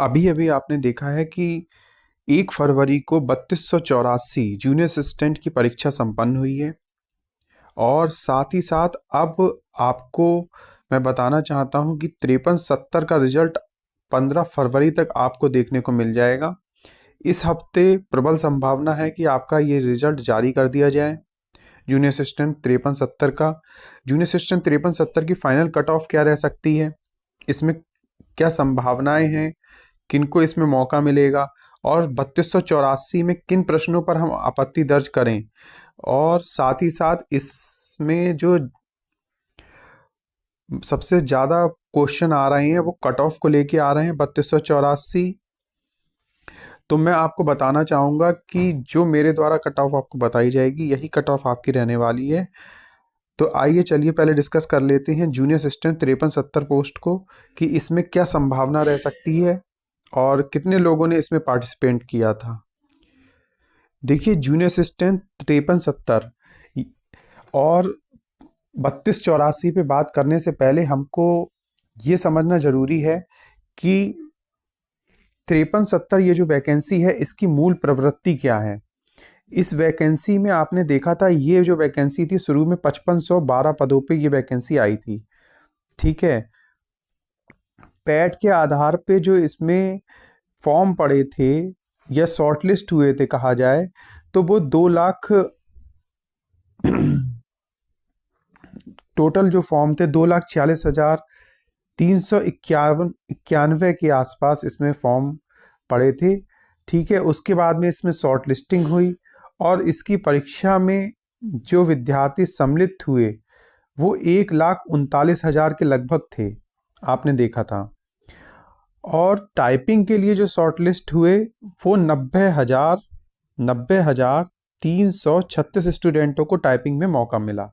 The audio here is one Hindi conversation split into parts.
अभी अभी आपने देखा है कि 1 फरवरी को 3284 जूनियर असिस्टेंट की परीक्षा संपन्न हुई है। और साथ ही साथ अब आपको मैं बताना चाहता हूं कि 5370 का रिजल्ट 15 फरवरी तक आपको देखने को मिल जाएगा। इस हफ्ते प्रबल संभावना है कि आपका ये रिजल्ट जारी कर दिया जाए। जूनियर असिस्टेंट 5370 का जूनियर असिस्टेंट 5370 की फाइनल कट ऑफ क्या रह सकती है, इसमें क्या संभावनाएं हैं, किनको इसमें मौका मिलेगा, और 3284 में किन प्रश्नों पर हम आपत्ति दर्ज करें, और साथ ही साथ इसमें जो सबसे ज़्यादा क्वेश्चन आ रहे हैं वो कट ऑफ को लेके आ रहे हैं 3284। तो मैं आपको बताना चाहूँगा कि जो मेरे द्वारा कट ऑफ आपको बताई जाएगी यही कट ऑफ आपकी रहने वाली है। तो आइए चलिए पहले डिस्कस कर लेते हैं जूनियर असिस्टेंट 5370 पोस्ट को, कि इसमें क्या संभावना रह सकती है और कितने लोगों ने इसमें पार्टिसिपेट किया था। देखिए, जूनियर असिस्टेंट 5370 और 3284 पे बात करने से पहले हमको ये समझना जरूरी है कि 5370 ये जो वैकेंसी है इसकी मूल प्रवृत्ति क्या है। इस वैकेंसी में आपने देखा था, ये जो वैकेंसी थी शुरू में 5512 पदों पे ये वैकेंसी आई थी, ठीक है। पैट के आधार पे जो इसमें फॉर्म पड़े थे या शॉर्टलिस्ट हुए थे कहा जाए, तो वो 2 लाख टोटल जो फॉर्म थे 2,46,391 के आसपास इसमें फॉर्म पड़े थे, ठीक है। उसके बाद में इसमें शॉर्ट लिस्टिंग हुई और इसकी परीक्षा में जो विद्यार्थी सम्मिलित हुए वो 1,39,000 के लगभग थे, आपने देखा था। और टाइपिंग के लिए जो शॉर्ट लिस्ट हुए वो 90,336 स्टूडेंटों को टाइपिंग में मौका मिला।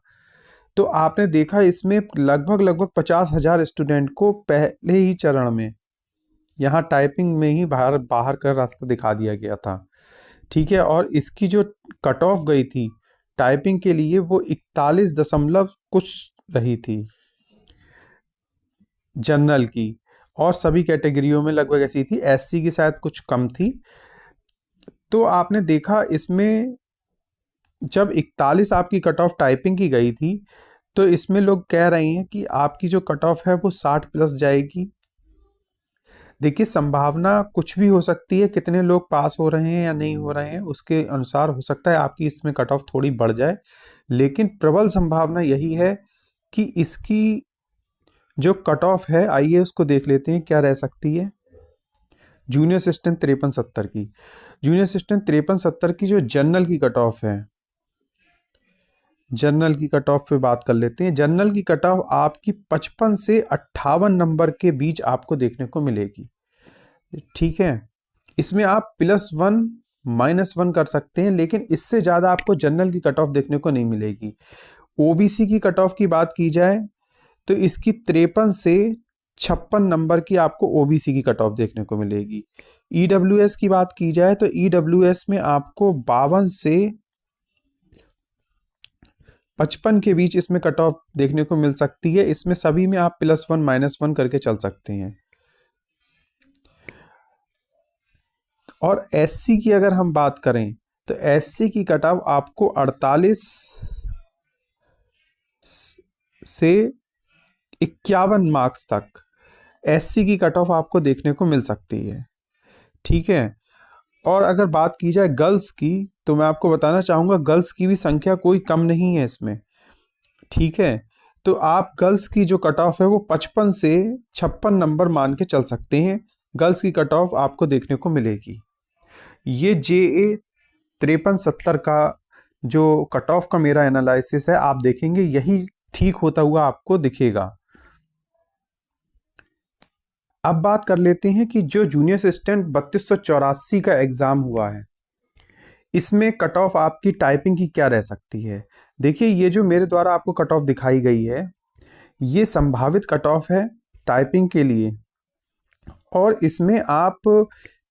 तो आपने देखा इसमें लगभग 50,000 स्टूडेंट को पहले ही चरण में यहाँ टाइपिंग में ही बाहर का रास्ता दिखा दिया गया था, ठीक है। और इसकी जो कट ऑफ गई थी टाइपिंग के लिए वो 41 दशमलव कुछ रही थी जनरल की, और सभी कैटेगरियों में लगभग ऐसी थी। एससी की शायद कुछ कम थी। तो आपने देखा इसमें जब 41 आपकी कट ऑफ टाइपिंग की गई थी तो इसमें लोग कह रहे हैं कि आपकी जो कट ऑफ है वो 60 प्लस जाएगी। देखिए, संभावना कुछ भी हो सकती है, कितने लोग पास हो रहे हैं या नहीं हो रहे हैं उसके अनुसार हो सकता है आपकी इसमें कट ऑफ थोड़ी बढ़ जाए, लेकिन प्रबल संभावना यही है कि इसकी जो कट ऑफ है, आइए उसको देख लेते हैं क्या रह सकती है। जूनियर असिस्टेंट 5370 की जूनियर असिस्टेंट 5370 की जो जनरल की कट ऑफ है, जनरल की कट ऑफ पे बात कर लेते हैं। जनरल की कट ऑफ आपकी 55 से 58 नंबर के बीच आपको देखने को मिलेगी, ठीक है। इसमें आप +1 -1 कर सकते हैं, लेकिन इससे ज़्यादा आपको जनरल की कट ऑफ देखने को नहीं मिलेगी। ओबीसी की कट ऑफ की बात की जाए तो इसकी 53 से 56 नंबर की आपको ओबीसी की कट ऑफ देखने को मिलेगी। ईडब्ल्यूएस की बात की जाए तो ईडब्ल्यूएस में आपको 52 से 55 के बीच इसमें कट ऑफ देखने को मिल सकती है। इसमें सभी में आप +1 -1 करके चल सकते हैं। और एससी की अगर हम बात करें तो एससी की कट ऑफ आपको 48 से 51 मार्क्स तक एससी की कट ऑफ आपको देखने को मिल सकती है, ठीक है। और अगर बात की जाए गर्ल्स की तो मैं आपको बताना चाहूँगा गर्ल्स की भी संख्या कोई कम नहीं है इसमें, ठीक है। तो आप गर्ल्स की जो कट ऑफ है वो 55 से 56 नंबर मान के चल सकते हैं। गर्ल्स की कट ऑफ आपको देखने को मिलेगी। ये JA 5370 का जो कट ऑफ का मेरा एनालिसिस है, आप देखेंगे यही ठीक होता हुआ आपको दिखेगा। अब बात कर लेते हैं कि जो जूनियर असिस्टेंट 3284 का एग्जाम हुआ है इसमें कट ऑफ आपकी टाइपिंग की क्या रह सकती है। देखिए, ये जो मेरे द्वारा आपको कट ऑफ दिखाई गई है ये संभावित कट ऑफ है टाइपिंग के लिए, और इसमें आप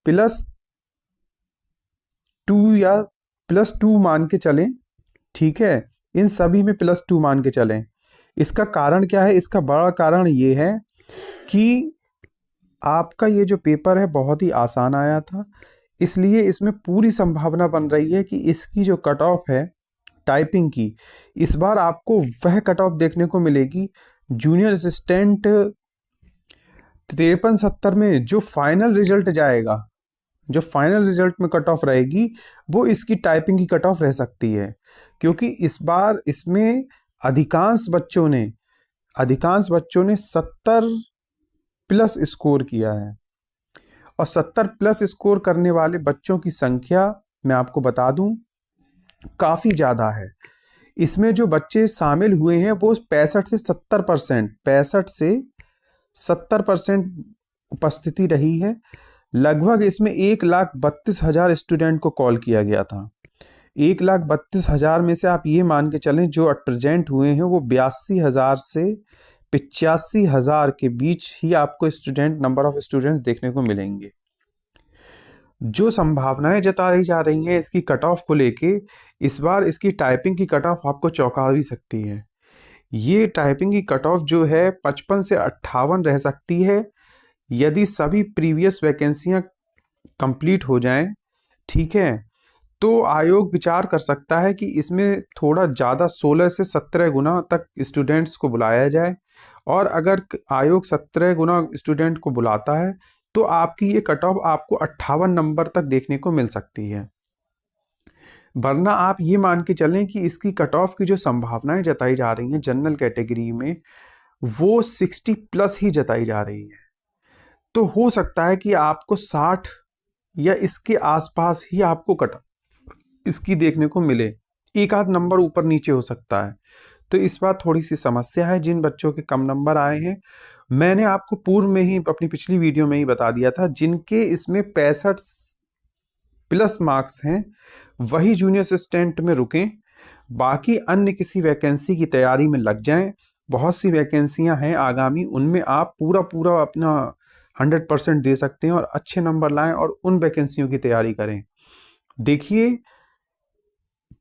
+2 या +2 मान के चलें, ठीक है। इन सभी में +2 मान के चलें। इसका कारण क्या है? इसका बड़ा कारण ये है कि आपका ये जो पेपर है बहुत ही आसान आया था, इसलिए इसमें पूरी संभावना बन रही है कि इसकी जो कट ऑफ है टाइपिंग की, इस बार आपको वह कट ऑफ देखने को मिलेगी जूनियर असिस्टेंट 53-70 में। जो फाइनल रिजल्ट जाएगा, जो फाइनल रिजल्ट में कट ऑफ रहेगी, वो इसकी टाइपिंग की कट ऑफ रह सकती है, क्योंकि इस बार इसमें अधिकांश बच्चों ने 70 प्लस स्कोर किया है। और 70 प्लस स्कोर करने वाले बच्चों की संख्या मैं आपको बता दूं काफ़ी ज़्यादा है। इसमें जो बच्चे शामिल हुए हैं वो 65 से 70% उपस्थिति रही है। लगभग इसमें 1,32,000 स्टूडेंट को कॉल किया गया था। 1,32,000 में से आप ये मान के चलें जो प्रेजेंट हुए हैं वो 82,000 से 85,000 के बीच ही आपको नंबर ऑफ स्टूडेंट्स देखने को मिलेंगे। जो संभावनाएं जताई जा रही हैं इसकी कट ऑफ को लेके, इस बार इसकी टाइपिंग की कट ऑफ आपको चौंका भी सकती है। ये टाइपिंग की कट ऑफ जो है 55 से 58 रह सकती है, यदि सभी प्रीवियस वैकेंसियां कंप्लीट हो जाएं, ठीक है, तो आयोग विचार कर सकता है कि इसमें थोड़ा ज़्यादा 16 से 17 गुना तक स्टूडेंट्स को बुलाया जाए। और अगर आयोग 17 गुना स्टूडेंट को बुलाता है तो आपकी ये कट ऑफ आपको 58 नंबर तक देखने को मिल सकती है। वरना आप ये मान के चलें कि इसकी कट ऑफ की जो संभावनाएं जताई जा रही हैं जनरल कैटेगरी में, वो 60 प्लस ही जताई जा रही है। तो हो सकता है कि आपको 60 या इसके आसपास ही आपको कट ऑफ इसकी देखने को मिले, एक आध नंबर ऊपर नीचे हो सकता है। तो इस बार थोड़ी सी समस्या है जिन बच्चों के कम नंबर आए हैं। मैंने आपको पूर्व में ही अपनी पिछली वीडियो में ही बता दिया था, जिनके इसमें 65 प्लस मार्क्स हैं वही जूनियर असिस्टेंट में रुकें, बाकी अन्य किसी वैकेंसी की तैयारी में लग जाएं। बहुत सी वैकेंसियां हैं आगामी, उनमें आप पूरा अपना 100% दे सकते हैं और अच्छे नंबर लाएं और उन वैकेंसियों की तैयारी करें। देखिए,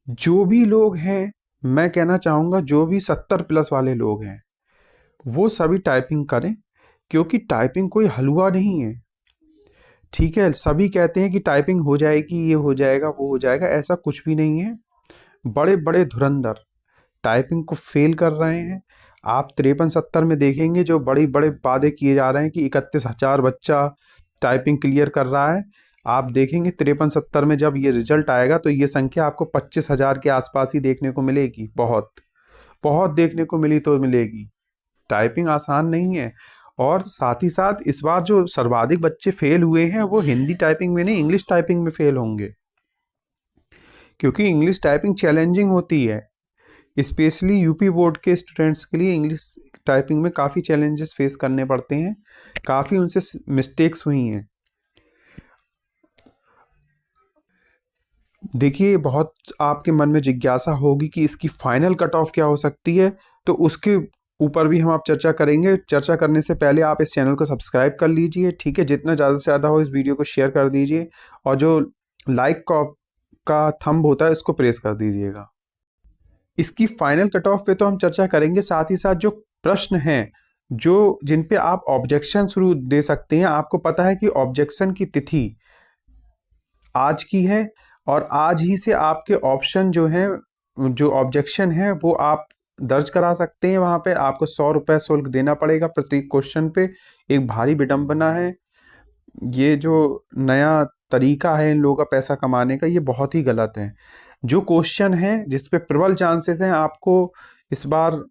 जो भी लोग हैं, मैं कहना चाहूँगा जो भी 70 प्लस वाले लोग हैं वो सभी टाइपिंग करें, क्योंकि टाइपिंग कोई हलवा नहीं है। ठीक है, सभी कहते हैं कि टाइपिंग हो जाएगी, ये हो जाएगा, वो हो जाएगा, ऐसा कुछ भी नहीं है। बड़े बड़े धुरंधर टाइपिंग को फेल कर रहे हैं। आप 53-70 में देखेंगे जो बड़े बड़े वादे किए जा रहे हैं कि 31,000 बच्चा टाइपिंग क्लियर कर रहा है, आप देखेंगे 53-70 में जब ये रिजल्ट आएगा तो ये संख्या आपको 25,000 के आसपास ही देखने को मिलेगी। बहुत बहुत देखने को मिली तो मिलेगी। टाइपिंग आसान नहीं है। और साथ ही साथ इस बार जो सर्वाधिक बच्चे फेल हुए हैं वो हिंदी टाइपिंग में नहीं, इंग्लिश टाइपिंग में फेल होंगे, क्योंकि इंग्लिश टाइपिंग चैलेंजिंग होती है। स्पेशली यूपी बोर्ड के स्टूडेंट्स के लिए इंग्लिश टाइपिंग में काफ़ी चैलेंजेस फेस करने पड़ते हैं, काफ़ी उनसे मिस्टेक्स हुई हैं। देखिए, बहुत आपके मन में जिज्ञासा होगी कि इसकी फाइनल कट ऑफ क्या हो सकती है, तो उसके ऊपर भी हम आप चर्चा करेंगे। चर्चा करने से पहले आप इस चैनल को सब्सक्राइब कर लीजिए, ठीक है, जितना ज़्यादा से ज़्यादा हो इस वीडियो को शेयर कर दीजिए और जो लाइक का थंब होता है इसको प्रेस कर दीजिएगा। इसकी फाइनल कट ऑफ पे तो हम चर्चा करेंगे, साथ ही साथ जो प्रश्न हैं जो जिन पे आप ऑब्जेक्शन शुरू दे सकते हैं, आपको पता है कि ऑब्जेक्शन की तिथि आज की है और आज ही से आपके ऑप्शन जो हैं, जो ऑब्जेक्शन है वो आप दर्ज करा सकते हैं। वहाँ पे आपको 100 रुपये शुल्क देना पड़ेगा प्रत्येक क्वेश्चन पे। एक भारी विडंबना है, ये जो नया तरीका है इन लोगों का पैसा कमाने का, ये बहुत ही गलत है। जो क्वेश्चन है जिस पे प्रबल चांसेस हैं आपको इस बार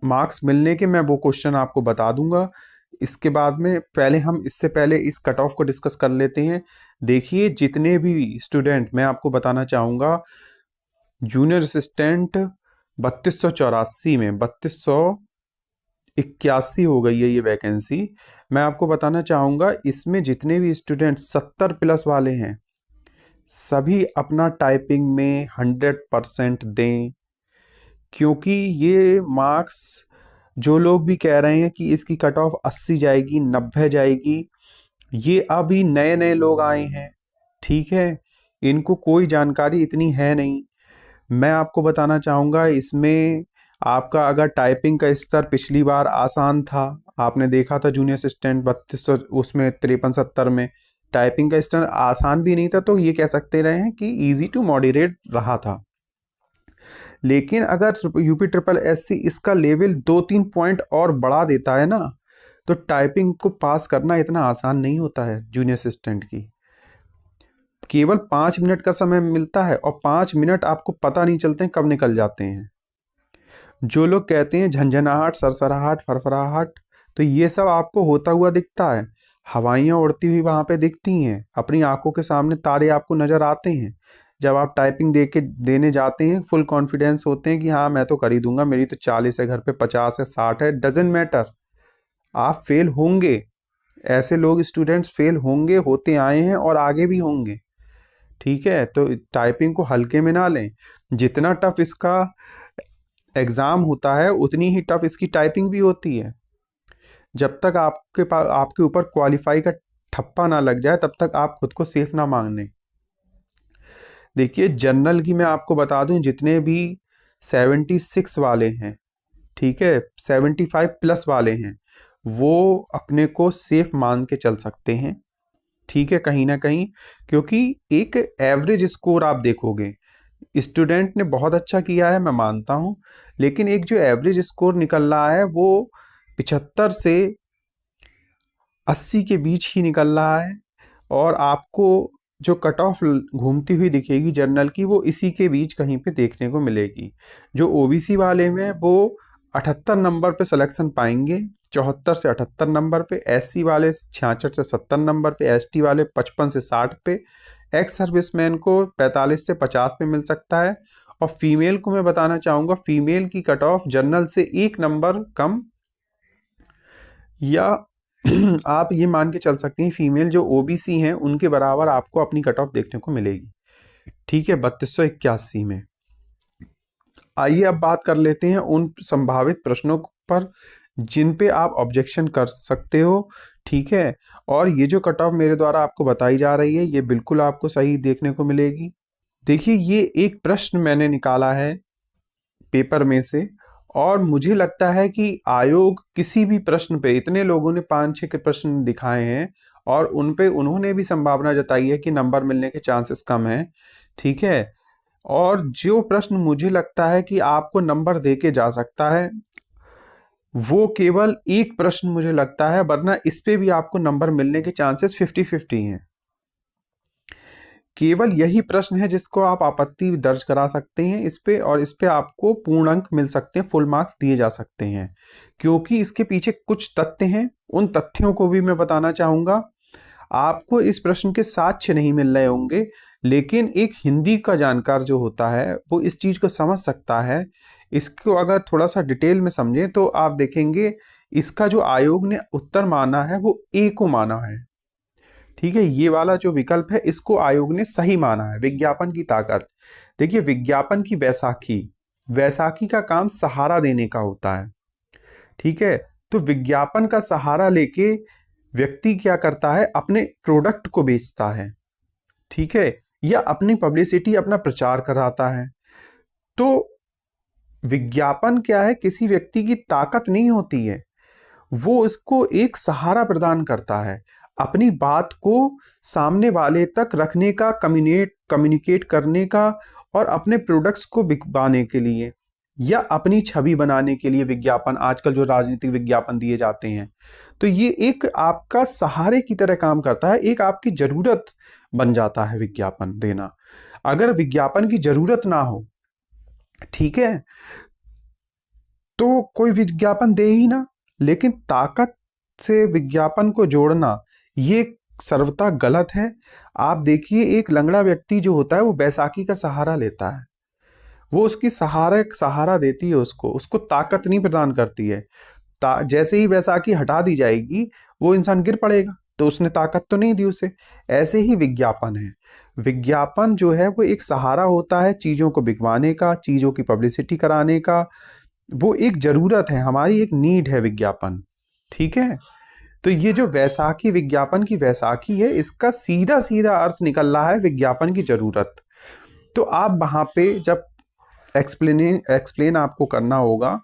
मार्क्स मिलने के, मैं वो क्वेश्चन आपको बता दूंगा। इसके बाद में इससे पहले इस कट ऑफ को डिस्कस कर लेते हैं। देखिए, जितने भी स्टूडेंट, मैं आपको बताना चाहूँगा, जूनियर असिस्टेंट 3284 में 3281 हो गई है ये वैकेंसी। मैं आपको बताना चाहूँगा इसमें जितने भी स्टूडेंट 70 प्लस वाले हैं सभी अपना टाइपिंग में 100% दें, क्योंकि ये मार्क्स, जो लोग भी कह रहे हैं कि इसकी कट ऑफ 80 जाएगी, 90 जाएगी, ये अभी नए नए लोग आए हैं, ठीक है, इनको कोई जानकारी इतनी है नहीं। मैं आपको बताना चाहूँगा इसमें आपका अगर टाइपिंग का स्तर पिछली बार आसान था, आपने देखा था जूनियर असिस्टेंट 3200 उसमें 53-70 में। टाइपिंग का स्टैंडर्ड आसान भी नहीं था, तो ये कह सकते रहे हैं कि इजी टू मॉडरेट रहा था। लेकिन अगर यूपी ट्रिपल एससी इसका लेवल 2-3 पॉइंट और बढ़ा देता है ना, तो टाइपिंग को पास करना इतना आसान नहीं होता है जूनियर असिस्टेंट की। केवल 5 मिनट का समय मिलता है और 5 मिनट आपको पता नहीं चलते हैं कब निकल जाते हैं। जो लोग कहते हैं झंझनाहट, सरसराहट, फरफराहट, तो ये सब आपको होता हुआ दिखता है। हवाइयाँ उड़ती हुई वहाँ पे दिखती हैं, अपनी आंखों के सामने तारे आपको नज़र आते हैं। जब आप टाइपिंग दे के देने जाते हैं, फुल कॉन्फिडेंस होते हैं कि हाँ मैं तो कर ही दूंगा, मेरी तो 40 है, घर पे 50 है, 60 है, डजेंट मैटर। आप फेल होंगे, ऐसे लोग स्टूडेंट्स फेल होंगे, होते आए हैं और आगे भी होंगे। ठीक है, तो टाइपिंग को हल्के में ना लें। जितना टफ इसका एग्ज़ाम होता है उतनी ही टफ इसकी टाइपिंग भी होती है। जब तक आपके पास आपके ऊपर क्वालिफाई का ठप्पा ना लग जाए तब तक आप खुद को सेफ ना मांगने। देखिए जनरल की मैं आपको बता दूं, जितने भी 76 वाले हैं, ठीक है, 75 प्लस वाले हैं, वो अपने को सेफ मान के चल सकते हैं। ठीक है, कहीं ना कहीं, क्योंकि एक एवरेज स्कोर आप देखोगे, स्टूडेंट ने बहुत अच्छा किया है मैं मानता हूँ, लेकिन एक जो एवरेज स्कोर निकल रहा है वो 75 से 80 के बीच ही निकल रहा है। और आपको जो कट ऑफ घूमती हुई दिखेगी जनरल की, वो इसी के बीच कहीं पे देखने को मिलेगी। जो ओबीसी वाले में वो 78 नंबर पे सिलेक्शन पाएंगे, 74 से 78 नंबर पे, एससी वाले 66 से 70 नंबर पे, एसटी वाले 55 से 60 पे, एक्स सर्विसमैन को 45 से 50 पे मिल सकता है। और फीमेल को मैं बताना चाहूँगा, फीमेल की कट ऑफ जनरल से 1 नंबर कम, या आप ये मान के चल सकते हैं फीमेल जो ओबीसी हैं उनके बराबर आपको अपनी कट ऑफ देखने को मिलेगी। ठीक है, 3281 में। आइए अब बात कर लेते हैं उन संभावित प्रश्नों पर जिन पे आप ऑब्जेक्शन कर सकते हो। ठीक है, और ये जो कट ऑफ मेरे द्वारा आपको बताई जा रही है ये बिल्कुल आपको सही देखने को मिलेगी। देखिए ये एक प्रश्न मैंने निकाला है पेपर में से, और मुझे लगता है कि आयोग किसी भी प्रश्न पे, इतने लोगों ने 5-6 के प्रश्न दिखाए हैं और उन पे उन्होंने भी संभावना जताई है कि नंबर मिलने के चांसेस कम हैं। ठीक है, और जो प्रश्न मुझे लगता है कि आपको नंबर दे के जा सकता है वो केवल एक प्रश्न मुझे लगता है, वरना इस पे भी आपको नंबर मिलने के चांसेस 50-50 हैं। केवल यही प्रश्न है जिसको आप आपत्ति दर्ज करा सकते हैं इस पे, और इस पे आपको पूर्ण अंक मिल सकते हैं, फुल मार्क्स दिए जा सकते हैं, क्योंकि इसके पीछे कुछ तथ्य हैं। उन तथ्यों को भी मैं बताना चाहूंगा। आपको इस प्रश्न के साक्ष्य नहीं मिल रहे होंगे, लेकिन एक हिंदी का जानकार जो होता है वो इस चीज को समझ सकता है। इसको अगर थोड़ा सा डिटेल में समझें तो आप देखेंगे इसका जो आयोग ने उत्तर माना है वो ए को माना है। ठीक है, ये वाला जो विकल्प है इसको आयोग ने सही माना है। विज्ञापन की ताकत, देखिए विज्ञापन की वैसाखी, वैसाखी का काम सहारा देने का होता है। ठीक है, तो विज्ञापन का सहारा लेके व्यक्ति क्या करता है, अपने प्रोडक्ट को बेचता है। ठीक है, या अपनी पब्लिसिटी, अपना प्रचार कराता है। तो विज्ञापन क्या है, किसी व्यक्ति की ताकत नहीं होती है, वो उसको एक सहारा प्रदान करता है अपनी बात को सामने वाले तक रखने का, कम्युनिकेट करने का, और अपने प्रोडक्ट्स को बिकवाने के लिए या अपनी छवि बनाने के लिए। विज्ञापन आजकल जो राजनीतिक विज्ञापन दिए जाते हैं, तो ये एक आपका सहारे की तरह काम करता है, एक आपकी जरूरत बन जाता है विज्ञापन देना। अगर विज्ञापन की जरूरत ना हो, ठीक है, तो कोई विज्ञापन दे ही ना। लेकिन ताकत से विज्ञापन को जोड़ना ये सर्वथा गलत है। आप देखिए एक लंगड़ा व्यक्ति जो होता है वो बैसाखी का सहारा लेता है, वो उसकी सहारा देती है, उसको उसको ताकत नहीं प्रदान करती है। जैसे ही बैसाखी हटा दी जाएगी वो इंसान गिर पड़ेगा, तो उसने ताकत तो नहीं दी उसे। ऐसे ही विज्ञापन है, विज्ञापन जो है वो एक सहारा होता है चीजों को बिकवाने का, चीजों की पब्लिसिटी कराने का। वो एक जरूरत है, हमारी एक नीड है विज्ञापन। ठीक है, तो ये जो वैसाखी, विज्ञापन की वैसाखी है, इसका सीधा सीधा अर्थ निकल रहा है विज्ञापन की जरूरत। तो आप वहां पे जब एक्सप्लेन आपको करना होगा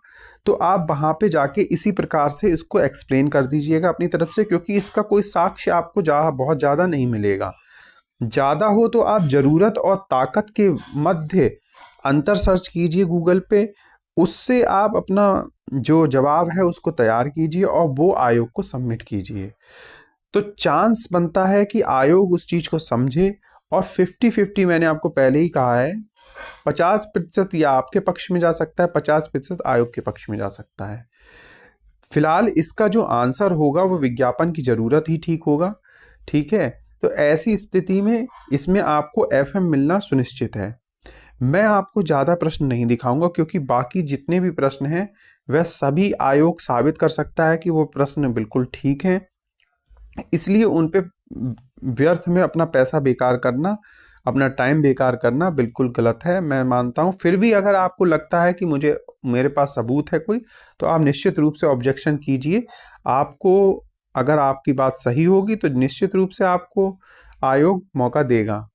तो आप वहाँ पे जाके इसी प्रकार से इसको एक्सप्लेन कर दीजिएगा अपनी तरफ से, क्योंकि इसका कोई साक्ष्य आपको बहुत ज़्यादा नहीं मिलेगा। ज़्यादा हो तो आप ज़रूरत और ताकत के मध्य अंतर सर्च कीजिए गूगल पे, उससे आप अपना जो जवाब है उसको तैयार कीजिए और वो आयोग को सबमिट कीजिए। तो चांस बनता है कि आयोग उस चीज़ को समझे, और 50-50 मैंने आपको पहले ही कहा है, 50% या आपके पक्ष में जा सकता है, 50% आयोग के पक्ष में जा सकता है। फिलहाल इसका जो आंसर होगा वो विज्ञापन की ज़रूरत ही ठीक होगा, ठीक है। तो ऐसी स्थिति में इसमें आपको एफएम मिलना सुनिश्चित है। मैं आपको ज़्यादा प्रश्न नहीं दिखाऊंगा, क्योंकि बाकी जितने भी प्रश्न हैं वह सभी आयोग साबित कर सकता है कि वो प्रश्न बिल्कुल ठीक हैं। इसलिए उन पे व्यर्थ में अपना पैसा बेकार करना, अपना टाइम बेकार करना बिल्कुल गलत है, मैं मानता हूँ। फिर भी अगर आपको लगता है कि मेरे पास सबूत है कोई, तो आप निश्चित रूप से ऑब्जेक्शन कीजिए। आपको, अगर आपकी बात सही होगी तो निश्चित रूप से आपको आयोग मौका देगा।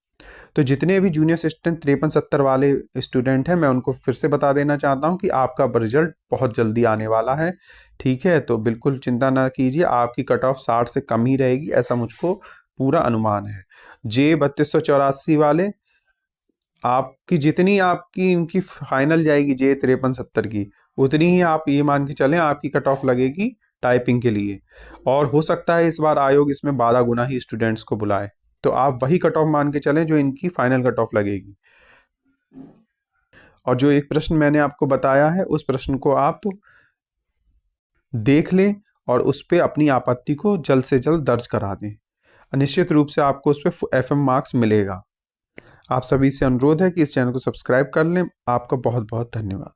तो जितने भी जूनियर असिस्टेंट 53-70 वाले स्टूडेंट हैं, मैं उनको फिर से बता देना चाहता हूं कि आपका रिजल्ट बहुत जल्दी आने वाला है, ठीक है। तो बिल्कुल चिंता ना कीजिए, आपकी कट ऑफ 60 से कम ही रहेगी, ऐसा मुझको पूरा अनुमान है। जे 3284 वाले, आपकी जितनी आपकी इनकी फाइनल जाएगी जे 53-70 की, उतनी ही आप ये मान के चलें आपकी कट ऑफ लगेगी टाइपिंग के लिए। और हो सकता है इस बार आयोग इसमें 12 गुना ही स्टूडेंट्स को बुलाए, तो आप वही कट ऑफ मान के चलें जो इनकी फाइनल कट ऑफ लगेगी। और जो एक प्रश्न मैंने आपको बताया है, उस प्रश्न को आप देख लें और उस पर अपनी आपत्ति को जल्द से जल्द दर्ज करा दें। निश्चित रूप से आपको उस पर एफएम मार्क्स मिलेगा। आप सभी से अनुरोध है कि इस चैनल को सब्सक्राइब कर लें। आपका बहुत बहुत धन्यवाद।